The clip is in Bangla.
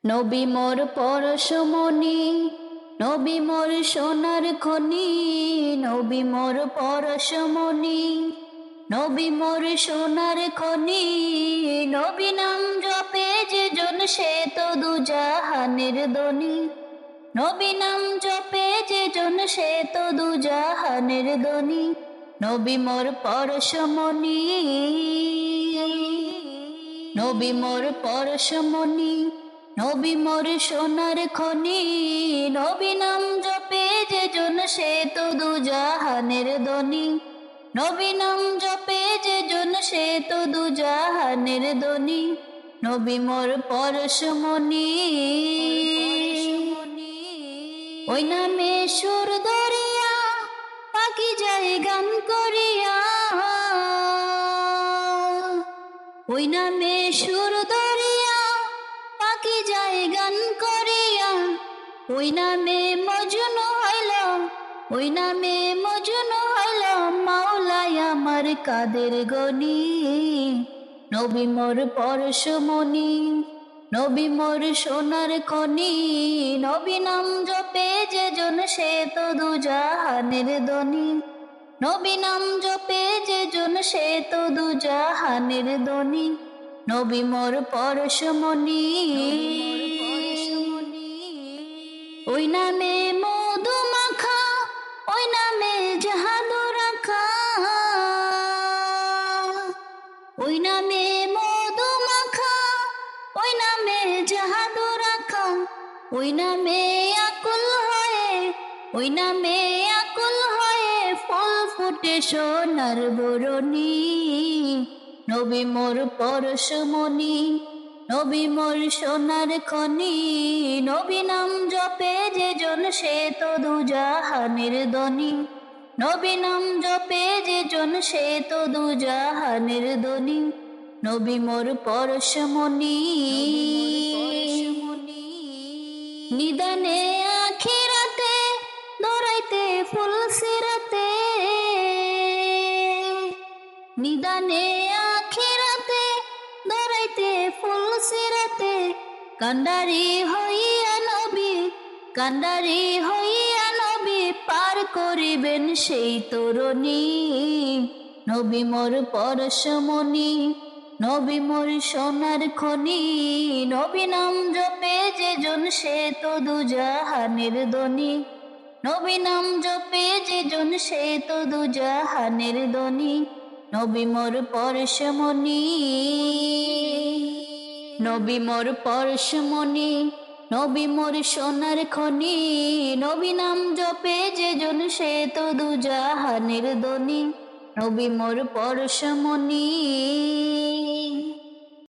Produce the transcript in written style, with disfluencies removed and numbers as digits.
নবী মোর পরশমণি, নবী মোর সোনার খনি, নবী মোর পরশমণি, নবী মোর সোনার খনি। নবী নাম জপে যে জন সে তো দুজাহানের ধনী, নবী নাম জপে যে জন সে তো দুজাহানের ধনী। নবী মোর পরশমণি, নবী মোর পরশমণি, নবী মোর সোনার খনি। নবী নাম জপে যে জন সে তো দুজাহানের ধনী, নবী নাম জপে যে জন সে তো দুজাহানের ধনী। নবী মোর পরশমণি, ওই নামে সুর দরিয়া পাখি যায় গান করিয়া, ওই নামে সুর দরিয়া পাখি যায় গান করিয়া। ওই নামে মজনু হইল, ওই নামে মজনু হইল মাওলায় আমার কাদের গনি। নবী মোর পরশমণি, নবী মোর সোনার খনি। নবী নাম জপে যে জন সে তো দুজাহানের ধনী, নবী নাম জপে যে জন সে তো দুজাহানের ধনী। নবী মোর পরশমণি, ওই নামে মধু মাখা, ওই নামে জাদু রাখা, ওই নামে মধু মাখা, ওই নামে জাদু রাখা। ওই নামে আকুল হয়ে, ওই নামে আকুল হয়ে ফল ফুটে সোনার বরণী। নবী মোর পরশমণি, নবী মোর সোনার খনি। নবী নাম জপে যে জন সে তো দুজাহানের ধনী, নবী নাম জপে যে জন সে তো দুজাহানের ধনী। নবী মোর পরশমণি, নিদানে আখিরাতে দৌড়াইতে ফুল সিরাতে, নিদানে আখিরাতে দৌড়াইতে ফুল সিরাতে। কান্ডারি হইয়া নবী, কান্ডারি হইয়া নবী পার করিবেন সেই তরণী। নবী মোর পরশমণি, নবী মোর সোনার খনি। নবী নাম জপে যে জন সে তো দুজাহানের ধনী, নবী নাম জপে যে জন সে তো দুজাহানের ধনী। নবী মোর পরশমণি, নবী মোর পরশমণি, নবী মোর সোনার খনি। নবী নাম জপে যে জন সে তো দুজাহানের ধনী। নবী মোর পরশমণি।